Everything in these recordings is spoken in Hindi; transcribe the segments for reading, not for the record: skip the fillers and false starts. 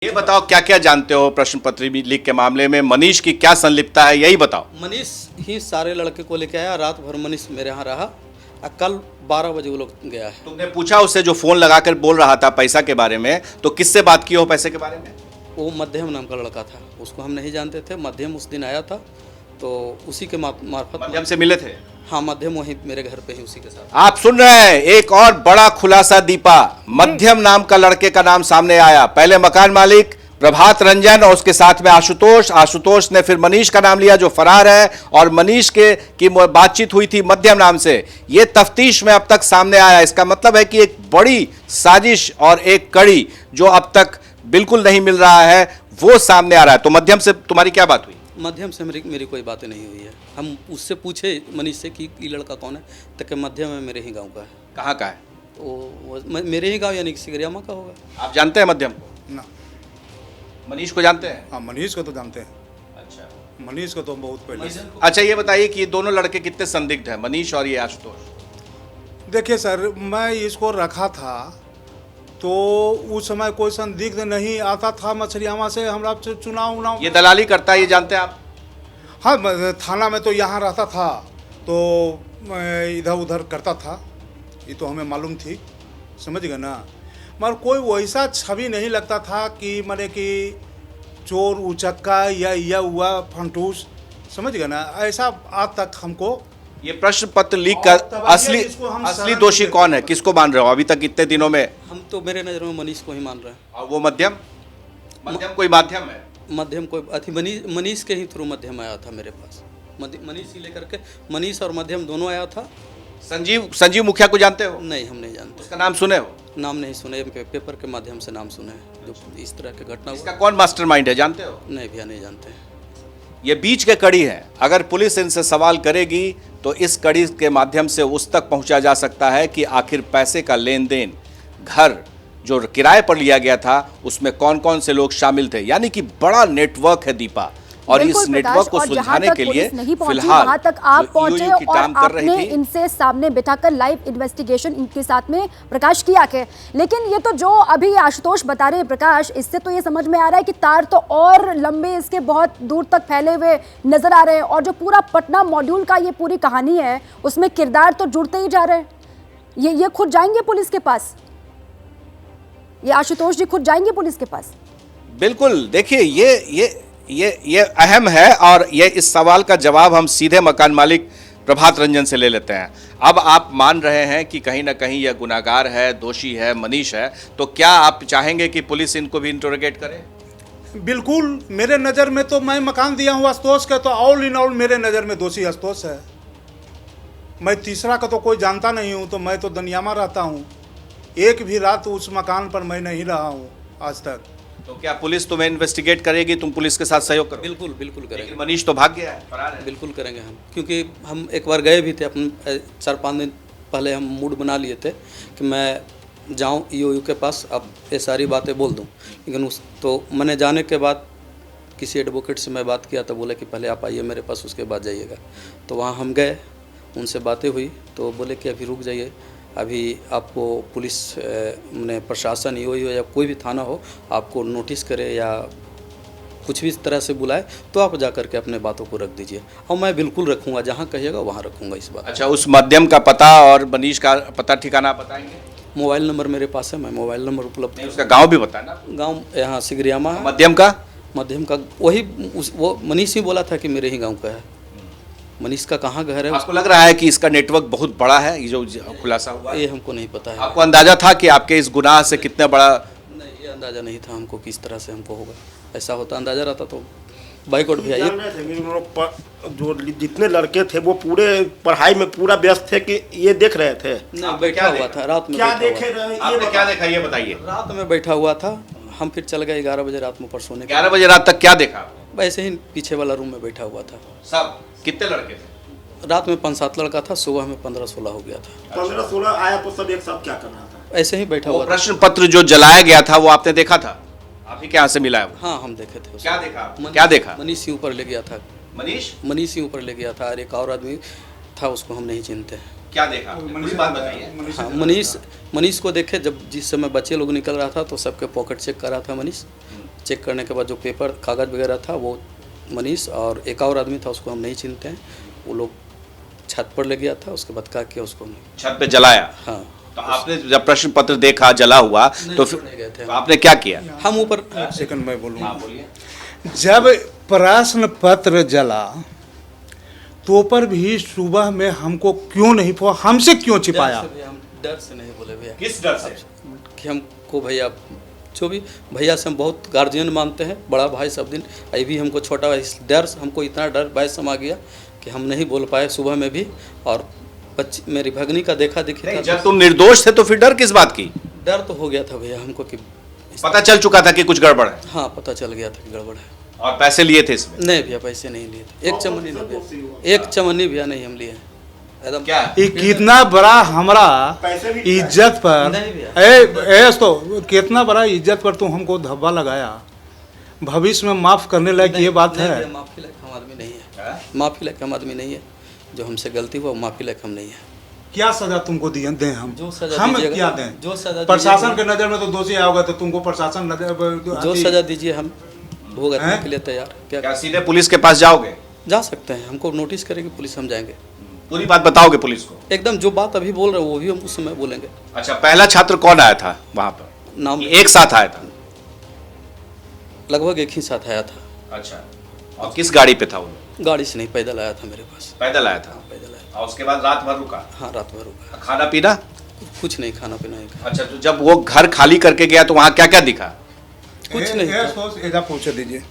ये बताओ क्या क्या जानते हो प्रश्न पत्र लीक के मामले में, मनीष की क्या संलिप्तता है, यही बताओ। मनीष ही सारे लड़के को लेके आया, रात भर मनीष मेरे यहाँ रहा और कल 12 बजे वो लोग गया है। तुमने पूछा उससे जो फोन लगाकर बोल रहा था पैसा के बारे में, तो किससे बात की हो पैसे के बारे में? वो मध्यम नाम का लड़का था, उसको हम नहीं जानते थे। मध्यम उस दिन आया था तो उसी के मार्फत मध्यम से मिले थे। हाँ, मध्यम वहीं मेरे घर पे ही उसी के साथ। आप सुन रहे हैं एक और बड़ा खुलासा दीपा, मध्यम नाम का लड़के का नाम सामने आया। पहले मकान मालिक प्रभात रंजन और उसके साथ में आशुतोष ने फिर मनीष का नाम लिया जो फरार है, और मनीष की बातचीत हुई थी मध्यम नाम से। ये तफ्तीश में अब तक सामने आया। इसका मतलब है कि एक बड़ी साजिश और एक कड़ी जो अब तक बिल्कुल नहीं मिल रहा है वो सामने आ रहा है। तो मध्यम से तुम्हारी क्या बात हुई? मध्यम से मेरी कोई बातें नहीं हुई है। हम उससे पूछे मनीष से कि ये लड़का कौन है, तो कि मध्यम है, मेरे ही गाँव का है। कहाँ का है? वो मेरे ही गाँव यानी कि सिगरियामा का होगा। आप जानते हैं मध्यम को? ना। मनीष को जानते हैं? हाँ, मनीष को तो जानते हैं। अच्छा, मनीष को तो बहुत पहले से। अच्छा ये बताइए कि ये दोनों लड़के कितने संदिग्ध हैं, मनीष और ये आशुतोष? देखिए सर, मैं इसको रखा था तो उस समय कोई संदिग्ध नहीं आता था मछलियामा से। हमरा चुनाव ये दलाली करता है, ये जानते हैं आप? हाँ, थाना में तो यहाँ रहता था तो मैं इधर उधर करता था, ये तो हमें मालूम थी, समझ गए ना। मगर कोई वैसा छवि नहीं लगता था कि माने कि चोर उचक्का या हुआ फंटूस, समझ गए ना। ऐसा आज तक हमको। ये प्रश्न पत्र लीक का असली दोषी कौन है, किसको मान रहे हो अभी तक इतने दिनों में? हम तो मेरे नज़र में मनीष को ही मान रहे हैं। और वो मध्यम कोई माध्यम है? मध्यम कोई अति मनीष के ही थ्रू मध्यम आया था मेरे पास। मनीष ही लेकर के, मनीष और मध्यम दोनों आया था। संजीव मुखिया को जानते हो? नहीं, हम नहीं जानते। उसका नाम सुने हो? नाम नहीं सुने, पेपर के माध्यम से नाम सुने हैं। जो इस तरह की घटना इसका कौन मास्टरमाइंड है जानते हो? नहीं भैया, नहीं जानते। ये बीच के कड़ी है। अगर पुलिस इनसे सवाल करेगी तो इस कड़ी के माध्यम से उस तक पहुंचा जा सकता है कि आखिर पैसे का लेन देन, घर जो किराए पर लिया गया था उसमें कौन कौन से लोग शामिल थे। यानी कि बड़ा नेटवर्क है दीपा, और इस नेटवर्क को सुलझाने के लिए फिलहाल वहां तक आप पहुंचे की और काम कर रही आपने थी। इनसे सामने बिठाकर लाइव इन्वेस्टिगेशन इनके साथ में प्रकाश किया है। लेकिन ये तो जो अभी आशुतोष बता रहे हैं प्रकाश, इससे तो ये समझ में आ रहा है कि तार तो और लंबे इसके बहुत दूर तक फैले हुए नजर आ रहे हैं, और जो पूरा पटना मॉड्यूल का ये पूरी कहानी है उसमें किरदार तो जुड़ते ही जा रहे हैं। ये खुद जाएंगे पुलिस के पास, ये आशुतोष जी खुद जाएंगे पुलिस के पास? बिल्कुल। देखिए ये अहम है, और ये इस सवाल का जवाब हम सीधे मकान मालिक प्रभात रंजन से ले लेते हैं। अब आप मान रहे हैं कि कहीं ना कहीं यह गुनाहगार है, दोषी है, मनीष है, तो क्या आप चाहेंगे कि पुलिस इनको भी इंटरोगेट करे? बिल्कुल। मेरे नज़र में तो मैं मकान दिया हूँ आशुतोष का, तो ऑल इन ऑल मेरे नज़र में दोषी आशुतोष है। मैं तीसरा का तो कोई जानता नहीं हूँ, तो मैं तो दुनियामा रहता हूँ। एक भी रात उस मकान पर मैं नहीं रहा हूँ आज तक। तो क्या पुलिस तुम्हें इन्वेस्टिगेट करेगी? तुम पुलिस के साथ सहयोग करो? बिल्कुल करेंगे। लेकिन मनीष तो भाग गया है, फरार है। बिल्कुल करेंगे हम, क्योंकि हम एक बार गए भी थे। अपने 4-5 दिन पहले हम मूड बना लिए थे कि मैं जाऊं ईओयू के पास, अब ये सारी बातें बोल दूं। लेकिन तो मैंने जाने के बाद किसी एडवोकेट से मैं बात किया तो बोले कि पहले आप आइए मेरे पास, उसके बाद जाइएगा। तो वहाँ हम गए, उनसे बातें हुई तो बोले कि अभी रुक जाइए, अभी आपको पुलिस ने प्रशासन ईओयू या कोई भी थाना हो आपको नोटिस करे या कुछ भी इस तरह से बुलाए तो आप जा करके अपने बातों को रख दीजिए। और मैं बिल्कुल रखूँगा, जहाँ कहिएगा वहाँ रखूँगा इस बात। अच्छा, उस मध्यम का पता और मनीष का पता ठिकाना बताएंगे? मोबाइल नंबर मेरे पास है, मैं मोबाइल नंबर उपलब्ध है। उसका गांव भी बताना। गांव यहाँ सिगरियामा है। मध्यम का वही वो मनीष ही बोला था कि मेरे ही गांव का है। मनीष का कहाँ घर है? आपको लग रहा है कि इसका नेटवर्क बहुत बड़ा है, ये जो खुलासा हुआ? ये हमको नहीं पता है। आपको अंदाजा था कि आपके इस गुनाह से कितना बड़ा? नहीं, ये अंदाजा नहीं था हमको किस तरह से हमको होगा। ऐसा होता अंदाजा रहता तो बाइकआउट भी आइए। जो जितने लड़के थे वो पूरे पढ़ाई में पूरा व्यस्त थे कि ये देख रहे थे। नहीं, बैठा हुआ था रात में। क्या बैठा हुआ देखे रहे? आपने क्या देखा ये बताइए? रात में बैठा हुआ था। हम फिर चल गए 11 बजे रात में पर सोने। 11 बजे रात तक क्या देखा? वैसे ही पीछे वाला रूम में बैठा हुआ था। सब कितने लड़के थे? रात में 5-7 लड़का था, सुबह में 15-16 हो गया था। 15-16 आया तो सब एक साथ क्या कर रहा था? ऐसे ही बैठा हुआ था। प्रश्न पत्र जो जलाया गया था वो आपने देखा था? आप ही के यहाँ से मिला है वो? हाँ, हम देखे थे। क्या देखा? क्या देखा? मनीष ही ऊपर ले गया था। मनीष ही ऊपर ले गया था, और एक और आदमी था, उसको हम नहीं चिनते। क्या देखा? पूरी बात बताइए। हाँ, मनीष को देखे जब जिस समय बच्चे लोग निकल रहा था तो सबके पॉकेट चेक कर रहा था मनीष। चेक करने के बाद जो पेपर कागज़ वगैरह था वो मनीष और एक और आदमी था, उसको हम नहीं चिनते हैं, वो लोग छत पर ले गया था, उसके बाद क्या किया उसको नहीं। छत पे जलाया। हाँ, तो आपने जब प्रश्न पत्र देखा जला हुआ तो फिर नहीं गए थे तो आपने क्या किया? हम ऊपर। सेकंड मैं बोलूँगा। जब प्रश्न पत्र जला तो पर भी सुबह में हमको क्यों नहीं हमसे क्यों छिपाया? हम डर से नहीं बोले भैया। किस डर से? कि हमको भैया जो भी भैया से हम बहुत गार्जियन मानते हैं, बड़ा भाई सब दिन, अभी भी हमको छोटा भाई, इस डर से हमको इतना डर भाई समा गया कि हम नहीं बोल पाए सुबह में भी। और बच्ची मेरी भगनी का देखा देखी था। जब तुम निर्दोष थे तो फिर डर किस बात की? डर तो हो गया था भैया हमको कि पता चल चुका था कि कुछ गड़बड़ है। हाँ, पता चल गया था कि गड़बड़ है। और पैसे लिए थे इसमें? नहीं भैया, पैसे नहीं लिए थे, एक चमनी नहीं भैया, एक चमनी भैया नहीं हम लिए हैं एकदम। क्या ये कितना बड़ा हमारा इज्जत पर नहीं भैया। तो कितना बड़ा इज्जत पर तुम हमको धब्बा लगाया, भविष्य में माफ करने लायक ये बात नहीं है? भैया, माफी लायक हम आदमी नहीं है, माफी लायक हम आदमी नहीं है, जो हमसे गलती हुआ माफी लायक हम नहीं है। क्या सजा तुमको दिए दें हम? जो सजा हम दीजिएगा, क्या दें? जो सजा प्रशासन दीजिएगा, के नजर में तो दोषी आओगे तो तुमको प्रशासन जो सजा दीजिए हम भुगतने के लिए तैयार। क्या सीधे पुलिस के पास जाओगे? जा सकते हैं, हमको नोटिस करेगी पुलिस, हम जाएंगे पूरी बात बताओगे पुलिस को? एकदम। जो बात अभी बोल रहे हो वो भी हम उस समय बोलेंगे। अच्छा, पहला छात्र कौन आया था वहां पर? नाम एक साथ आया था? लगभग एक ही साथ आया था। अच्छा, और किस गाड़ी पे था वो? गाड़ी से नहीं, पैदल आया था मेरे पास। पैदल आया था? पैदल आया। और उसके बाद रात भर रुका? हाँ, रात भर रुका। खाना पीना? कुछ नहीं, खाना पीना नहीं खाया। अच्छा, तो जब वो घर खाली करके गया तो वहां क्या क्या दिखा? कुछ नहीं। ऐसा पूछ दीजिए।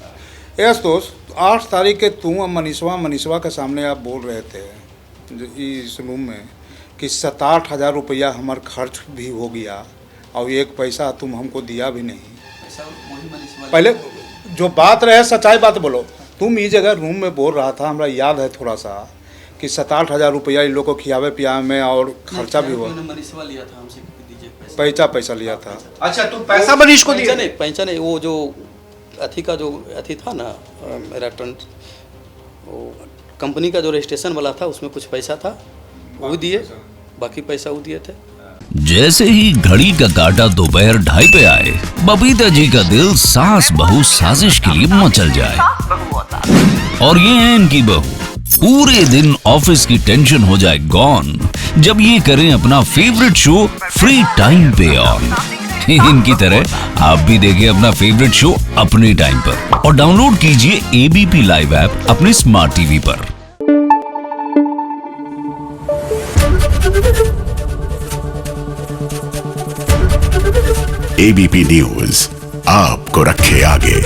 यस दोस्त, 8 तारीख के तुम मनीषवा के सामने आप बोल रहे थे इस रूम में कि 7-8 हज़ार रुपया हमारा खर्च भी हो गया और एक पैसा तुम हमको दिया भी नहीं। पहले जो बात रहे सच्चाई बात बोलो। तुम इस जगह रूम में बोल रहा था, हमरा याद है थोड़ा सा, कि 7-8 हज़ार रुपया इन लोगों को खियावे पियावे में और खर्चा भी हुआ। लिया था हमसे, दीजिए पैसा लिया था। अच्छा, तुम पैसा मनीष को दिया? नहीं, पैसा नहीं, वो जो अथी का जो अथी था ना, मेरा वो कंपनी का जो रजिस्ट्रेशन वाला था उसमें कुछ पैसा था, वो दिए, बाकी पैसा वो दिए थे। जैसे ही घड़ी का काटा दोपहर 2:30 पे आए, बबीता जी का दिल सास बहू साजिश के लिए मचल जाए। और ये है इनकी बहू, पूरे दिन ऑफिस की टेंशन हो जाए गॉन जब ये करें अपना फेवरेट शो फ्री टाइम पे ऑन। इनकी तरह आप भी देखिए अपना फेवरेट शो अपने टाइम पर और डाउनलोड कीजिए एबीपी लाइव ऐप अपने स्मार्ट टीवी पर। एबीपी न्यूज आपको रखे आगे।